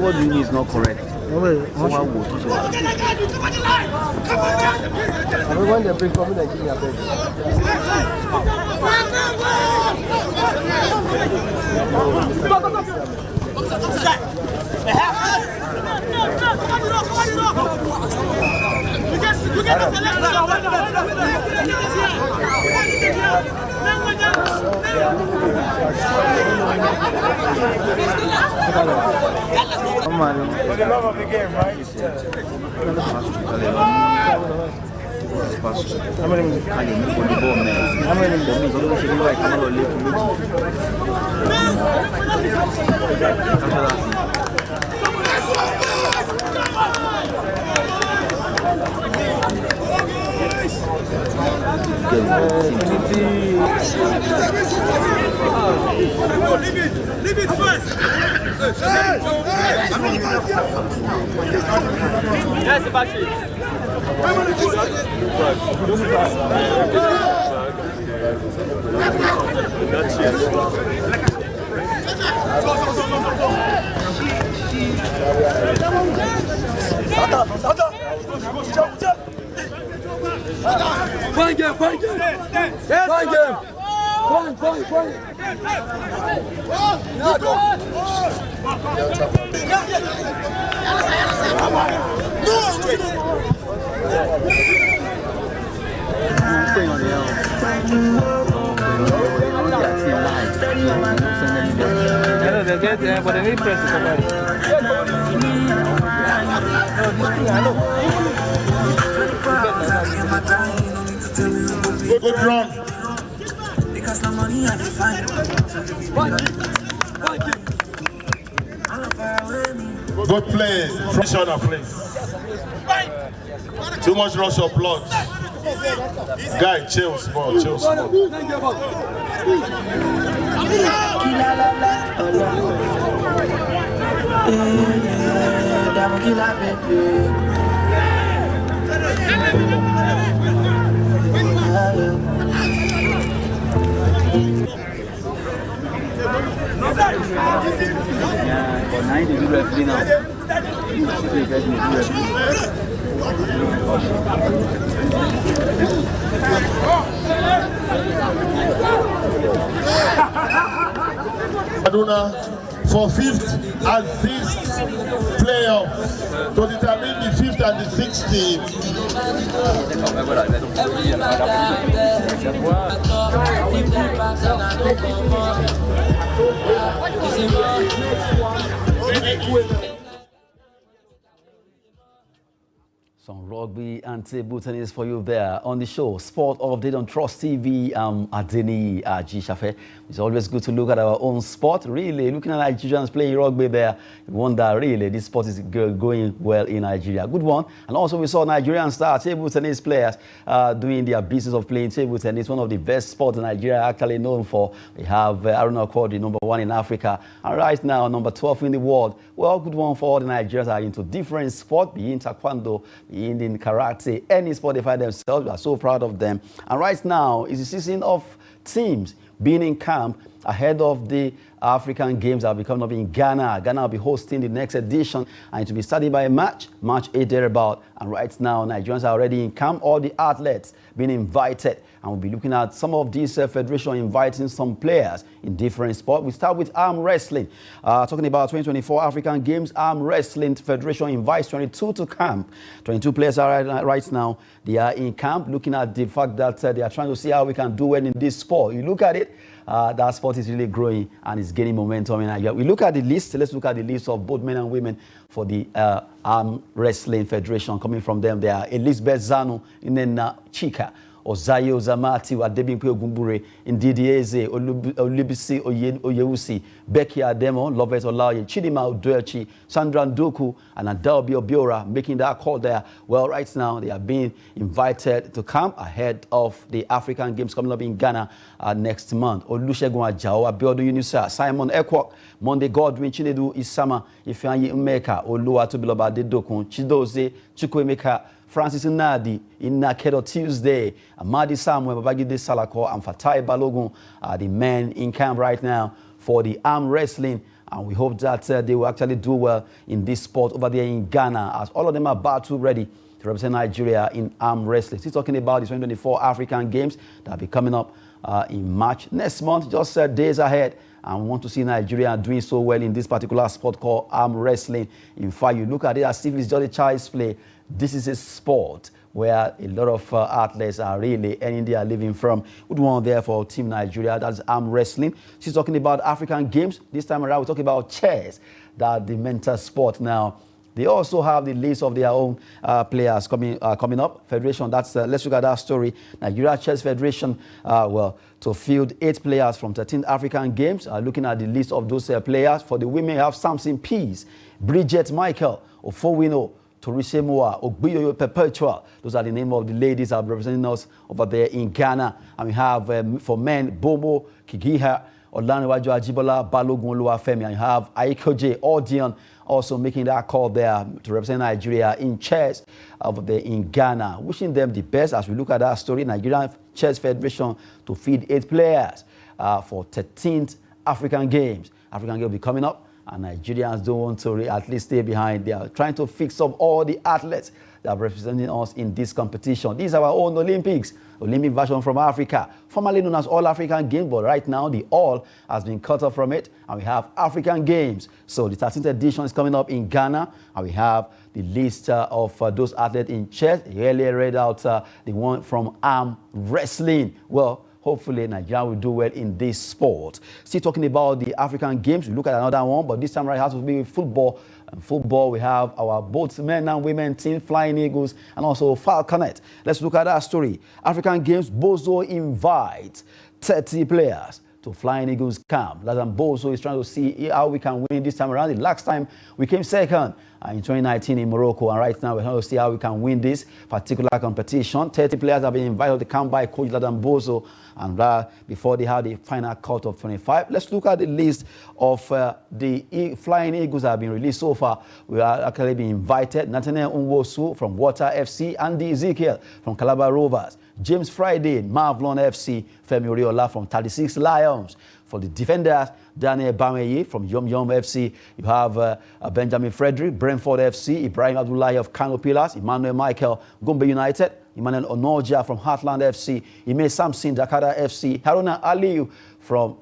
What you need is not correct. Everyone they bring from Nigeria. For the love of the game, right? Leave it first. That's the battery. Fine game. Fine game. Fine. Good run. Because the money I define. Good play. Professional play. Too much rush of blood. Guy, chill small. Aduna for 5th and 6th playoffs to determine the 5th and the 6th team. Some rugby and table tennis for you there on the show. Sport Update on Trust TV. Adeni Aji-Shafe. It's always good to look at our own sport. Really, looking at Nigerians playing rugby there, you wonder really this sport is going well in Nigeria. Good one. And also we saw Nigerian star table tennis players doing their business of playing table tennis. One of the best sports in Nigeria actually known for. We have Aruna Kordi, #1 in Africa, and right now number 12 in the world. Well, good one for all the Nigerians are into different sports, be in taekwondo, be in karate, any sport they find themselves. We are so proud of them. And right now is the season of teams being in camp ahead of the African Games that will be coming up in Ghana. Ghana will be hosting the next edition, and it will be started by March 8 thereabout. And right now, Nigerians are already in camp. All the athletes being invited, and we'll be looking at some of these federation inviting some players in different sports. We start with arm wrestling. Talking about 2024 African Games, arm wrestling federation invites 22 to camp. 22 players are right now. They are in camp, looking at the fact that they are trying to see how we can do well in this sport. You look at it. That sport is really growing and is gaining momentum in Nigeria. We look at the list. Let's look at the list of both men and women for the Arm Wrestling Federation. Coming from them, they are Elizabeth Zanu, and then Chika Ozayo Zamati, Adebimpe Ogunbure, Ndidi Eze, Olubisi Oyewusi, Becky Ademo, Lovett Olaye, Chidima Udoechi, Sandra Ndoku, and Adelbi Obiora making that call there. Well, right now they are being invited to camp ahead of the African Games coming up in Ghana next month. Olusegun Ajao, Abiodun Yunusa, Simon Ekwok, Monday Godwin, Chinedu Isama, Ifeanyi Umeka, Oluwatobiloba Dedokun, Chidoze, Chukwemeka, Francis Nadi, Inakedo Tuesday, Amadi Samuel, Babagide Salako, and Fatai Balogun are the men in camp right now for the arm wrestling. And we hope that they will actually do well in this sport over there in Ghana, as all of them are battle ready to represent Nigeria in arm wrestling. Still talking about the 2024 African Games that will be coming up in March next month, just days ahead. And we want to see Nigeria doing so well in this particular sport called arm wrestling. In fact, you look at it as if it's just a child's play. This is a sport where a lot of athletes are really earning their living from. Good one there for Team Nigeria, that's arm wrestling. She's talking about African Games. This time around, we're talking about chess, that the mental sport now. They also have the list of their own players coming up. Federation, let's look at that story. Nigeria Chess Federation, to field 8 players from 13 African Games. Looking at the list of those players. For the women, we have Samson Peace, Bridget Michael, Ofowino, Torise Moa, Ogbiyoyo Perpetual. Those are the names of the ladies that are representing us over there in Ghana. And we have, for men, Bomo Kigiha, Olaniwaju Ajibola, Balogun Oluwafemi, and you have Aikoje Odion also making that call there to represent Nigeria in chess over there in Ghana. Wishing them the best as we look at that story. Nigerian Chess Federation to feed 8 players for 13th African Games. African Games will be coming up, and Nigerians don't want to at least stay behind. They are trying to fix up all the athletes that are representing us in this competition. These are our own Olympics, Olympic version from Africa, formerly known as All African Games, but right now the All has been cut off from it, and we have African Games. So the 13th edition is coming up in Ghana, and we have the list of those athletes in chess. You earlier read out the one from arm wrestling. Well, hopefully Nigeria will do well in this sport. Still talking about the African Games, we look at another one, but this time right, it has to be football. And football, we have our both men and women team, Flying Eagles, and also Falconet. Let's look at that story. African Games, Bosso invites 30 players to Flying Eagles camp. Bosso is trying to see how we can win this time around. The last time we came second in 2019 in Morocco, and right now we're trying to see how we can win this particular competition. 30 players have been invited to camp by Coach Bosso, and before they have the final cut of 25. Let's look at the list of the Flying Eagles that have been released so far. We are actually being invited. Nathaniel Unwosu from Water FC, Andy Ezekiel from Calabar Rovers, James Friday, Marvlon FC, Femi Oriola from 36 Lions. For the defenders, Daniel Bameye from Yom Yom FC. You have Benjamin Frederick, Brentford FC, Ibrahim Abdullahi of Kano Pillars, Emmanuel Michael, Gombe United, Emmanuel Onoja from Heartland FC, Ime Samson, Dakada FC, Haruna Aliyu from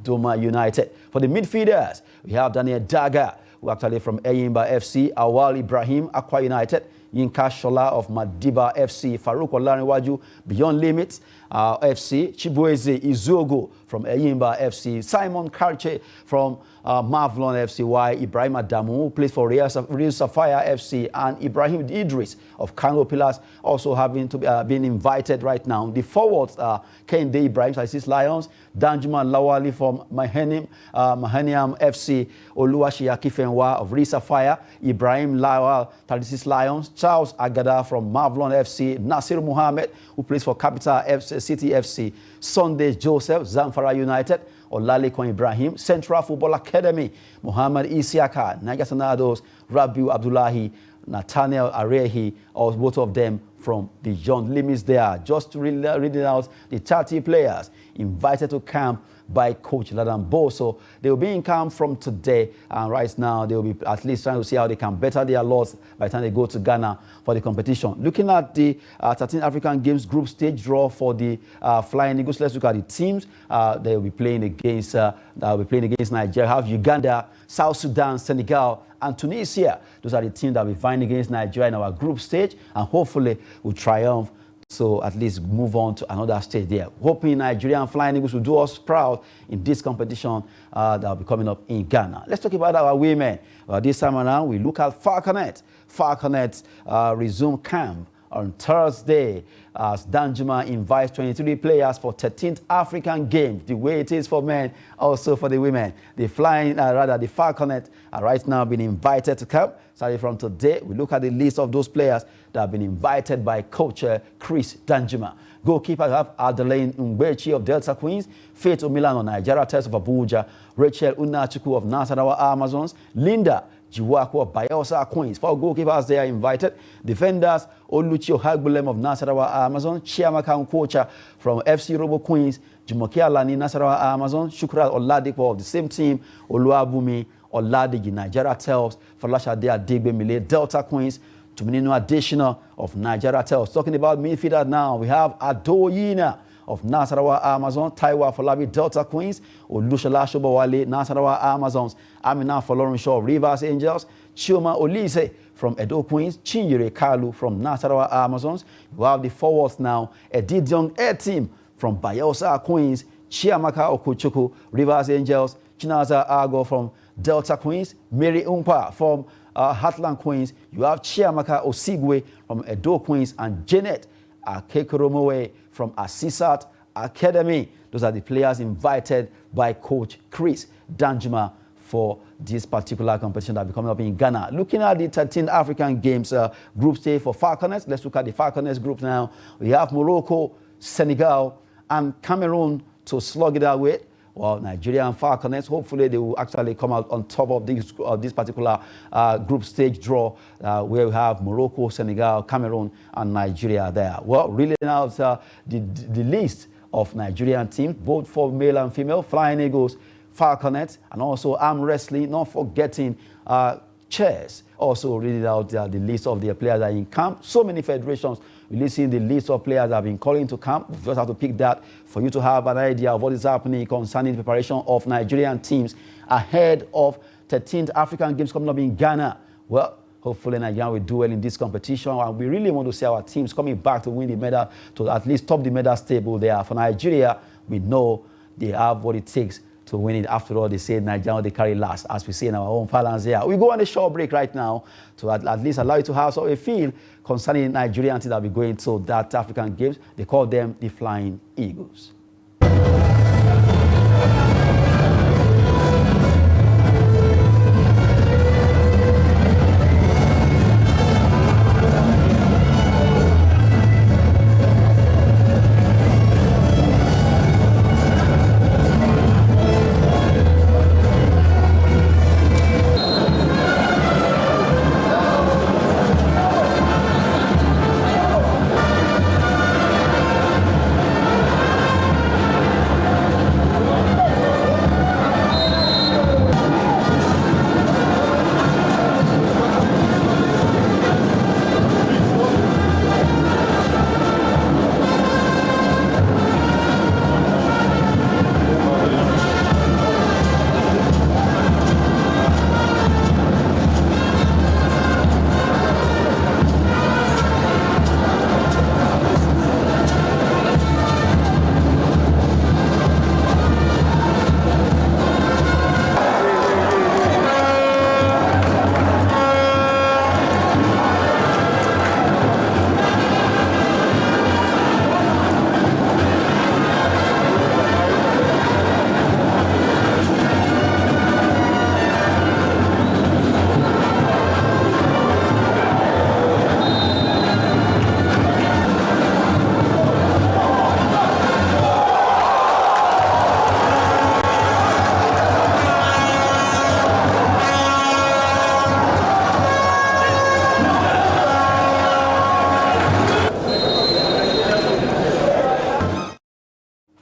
Doma United. For the midfielders, we have Daniel Daga, who actually from Eyimba FC, Awal Ibrahim, Aqua United, Yinka Shola of Madiba FC, Farouk Olaniwaju, Beyond Limits FC, Chibueze Izuogo from Eyimba FC, Simon Karche from Marvlon FC, Ibrahim Adamu, who plays for Real Sapphire FC, and Ibrahim Idris of Kano Pillars also having to been invited right now. The forwards are Kende Ibrahim, 36 Lions, Danjuma Lawali from Mahaniam FC, Oluwashi Akifenwa of Real Sapphire, Ibrahim Lawal, 36 Lions, Charles Agada from Marvlon FC, Nasir Muhammad, who plays for Capital City FC, Sunday Joseph, Zamfara United, Olalekon Ibrahim, Central Football Academy, Muhammad Isiaka, Niger Tornadoes, Rabiu Abdullahi, Nathaniel Arehi, or both of them from the Beyond Limits there. Just reading out the 30 players invited to camp by Coach Bosso. They will be in camp from today, and right now they will be at least trying to see how they can better their loss by the time they go to Ghana for the competition. Looking at the 13 African Games group stage draw for the Flying Eagles, let's look at the teams they will be playing against. Nigeria, have Uganda, South Sudan, Senegal, and Tunisia. Those are the teams that will be fighting against Nigeria in our group stage, and hopefully we'll triumph. So at least move on to another stage there. Hoping Nigerian Flying Eagles will do us proud in this competition that will be coming up in Ghana. Let's talk about our women. This time around, we look at Falconet. Falconet resume camp on Thursday as Danjuma invites 23 players for 13th African Games. The way it is for men, also for the women. The Falconet are right now being invited to camp. Starting from today, we look at the list of those players that have been invited by coach Chris Danjuma. Goalkeeper have Adeline Mbechi of Delta Queens, Faith Omilan of Nigeria Test of Abuja, Rachel Unachuku of Nasarawa Amazons, Linda Jiwaku of Bayelsa Queens. 4 goalkeepers they are invited. Defenders, Oluchi Hagbulem of Nasarawa Amazon, Chiamaka Nkocha from FC Robo Queens, Jumoke Alani Nasarawa Amazon, Shukrat Oladipo of the same team, Oluwabumi Oladigi Nigeria Tels, Falashade Adegbe Mile Delta Queens, Tuminino Additional of Nigeria Tels. Talking about midfielder now, we have Adoyina of Nasarawa Amazon, Taiwa Falabi Delta Queens, Olushala Shobawale Nasarawa Amazons, Amina Folorin Shaw Rivers Angels, Chioma Olise from Edo Queens, Chinyere Kalu from Nasarawa Amazons. You have the forwards now, Edidiong Air Team from Bayelsa Queens, Chiamaka Okuchuku, Rivers Angels, Chinaza Ago from Delta Queens, Mary Umpa from Heartland Queens. You have Chiamaka Osigwe from Edo Queens and Janet Akekoromowe from Asisat Academy. Those are the players invited by coach Chris Danjuma for this particular competition that will be coming up in Ghana. Looking at the 13th African Games group stage for Falconets, let's look at the Falconets group now. We have Morocco, Senegal, and Cameroon to slug it out with. Well, Nigeria and Falconets, hopefully they will actually come out on top of this particular group stage draw where we have Morocco, Senegal, Cameroon, and Nigeria there. Well, reading out the list of Nigerian teams, both for male and female, Flying Eagles, Falconets, and also arm wrestling, not forgetting chess. Also reading out the list of the players that are in camp. So many federations releasing the list of players that have been calling to camp. We just have to pick that for you to have an idea of what is happening concerning the preparation of Nigerian teams ahead of 13th African Games coming up in Ghana. Well, hopefully Nigeria will do well in this competition, and we really want to see our teams coming back to win the medal, to at least top the medal table there. For Nigeria, we know they have what it takes to win it. After all, they say Nigeria, they carry last, as we see in our own parlance here. We go on a short break right now to at least allow you to have a feel concerning Nigerian teams that will be going to that African Games. They call them the Flying Eagles.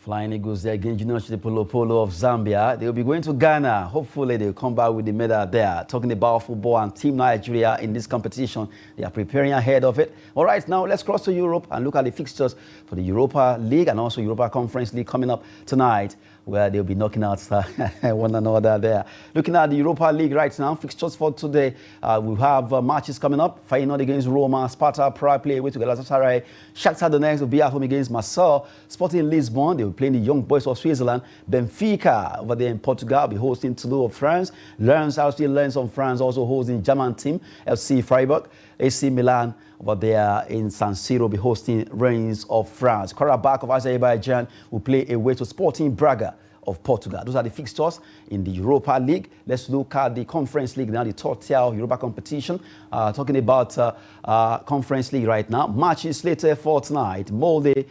Flying Eagles there against Junior Polo of Zambia. They'll be going to Ghana. Hopefully they'll come back with the medal there. Talking about football and Team Nigeria in this competition. They are preparing ahead of it. All right, now let's cross to Europe and look at the fixtures for the Europa League and also Europa Conference League coming up tonight, where they'll be knocking out one another there. Looking at the Europa League right now, fixtures for today, we have matches coming up. Feyenoord against Roma, Sparta Prague play away to Galatasaray, Shakhtar Donetsk will be at home against Marseille, Sporting Lisbon, they will play the young boys of Switzerland, Benfica over there in Portugal will be hosting Toulouse of France, Lens of France also hosting German team, FC Freiburg, AC Milan over there in San Siro, be hosting Reims of France. Karabakh of Azerbaijan will play away to Sporting Braga of Portugal. Those are the fixtures in the Europa League. Let's look at the Conference League now, the third tier of Europa competition. Talking about Conference League right now. Matches later for tonight. Molde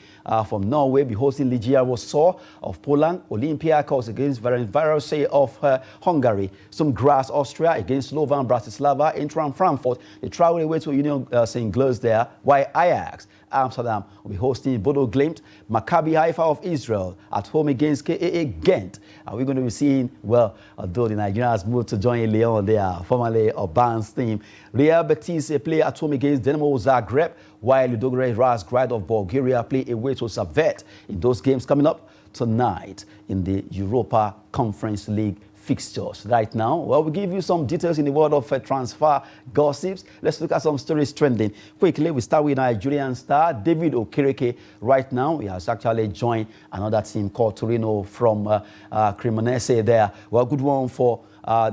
from Norway be hosting Legia Warsaw of Poland. Olympiacos against Varenvarose of Hungary. Some Graz Austria against Slovan Bratislava. Eintracht Frankfurt, they travel away to Union St. Gilles there. While Ajax Amsterdam will be hosting Bodo Glimt. Maccabi Haifa of Israel at home against KAA Ghent. Are we going to be seeing, well, although the Nigerians moved to join Lyon there, formerly Orban's team. Real Betis play at home against Dinamo Zagreb, while Ludogorets Razgrad of Bulgaria play away to Servette in those games coming up tonight in the Europa Conference League fixtures. Right now, well, we'll give you some details in the world of transfer gossips. Let's look at some stories trending. Quickly, we start with Nigerian star David Okereke. Right now, he has actually joined another team called Torino from Cremonese there. Well, good one for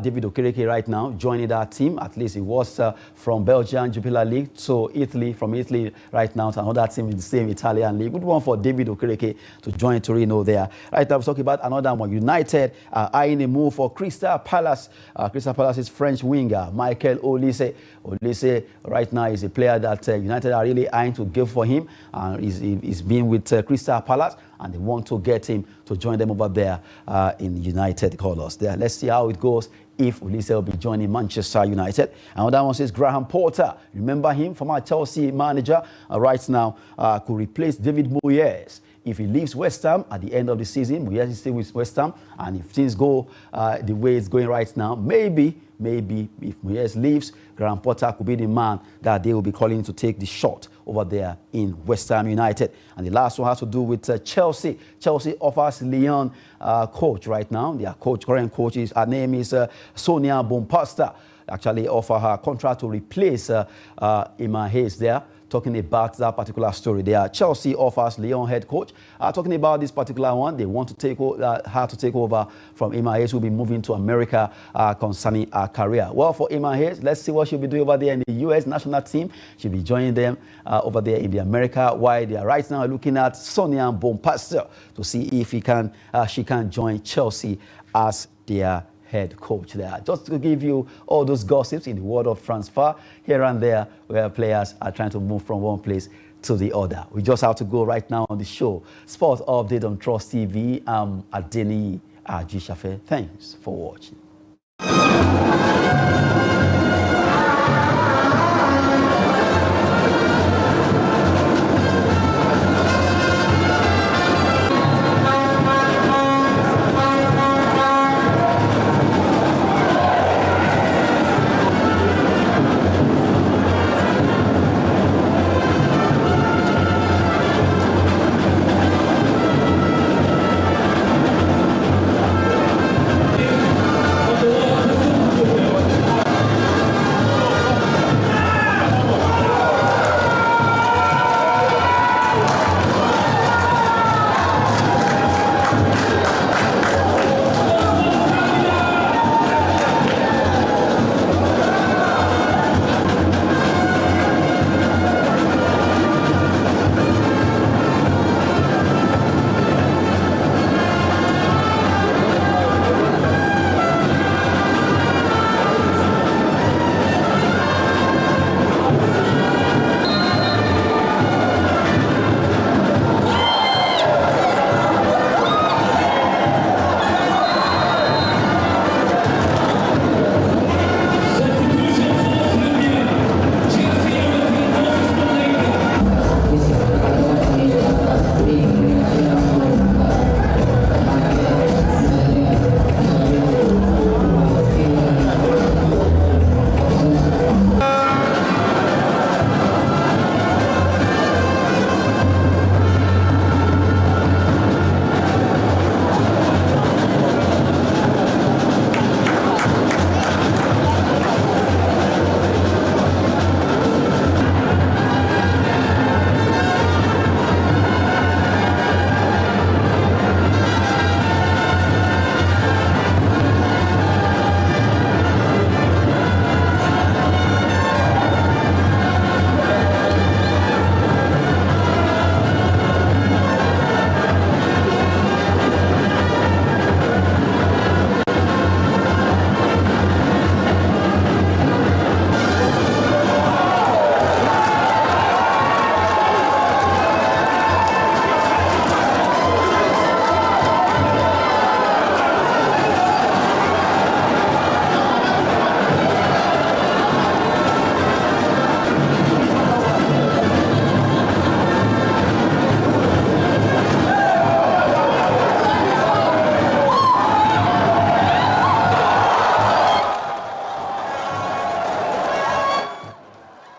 David Okereke right now, joining that team. At least he was from Belgium Jupiler League to Italy, from Italy right now to another team in the same Italian league. Good one for David Okereke to join Torino there. Right now, we're talking about another one. United eyeing a move for Crystal Palace. Crystal Palace's French winger, Michael Olise. Olise right now is a player that United are really eyeing to give for him. He's been with Crystal Palace, and they want to get him to join them over there in United colours. There, let's see how it goes if Olise will be joining Manchester United. Another one says Graham Potter. Remember him, former Chelsea manager, right now could replace David Moyes. If he leaves West Ham at the end of the season, Moyes is still with West Ham, and if things go the way it's going right now, maybe if Moyes leaves, Graham Potter could be the man that they will be calling to take the shot over there in West Ham United. And the last one has to do with Chelsea. Chelsea offers Lyon coach right now. Their current coach, her name is Sonia Bompasta. Actually offer her contract to replace Emma Hayes there. Talking about that particular story there. Chelsea offers Lyon head coach. Talking about this particular one, they want to take her to take over from Emma Hayes, who will be moving to America concerning her career. Well, for Emma Hayes, let's see what she'll be doing over there in the U.S. national team. She'll be joining them over there in the America, while they are right now looking at Sonia Bompasta to see if she can join Chelsea as their head coach there. Just to give you all those gossips in the world of transfer here and there, where players are trying to move from one place to the other. We just have to go right now on the show. Sports update on Trust TV. I'm Adeni Ajishafe. Thanks for watching.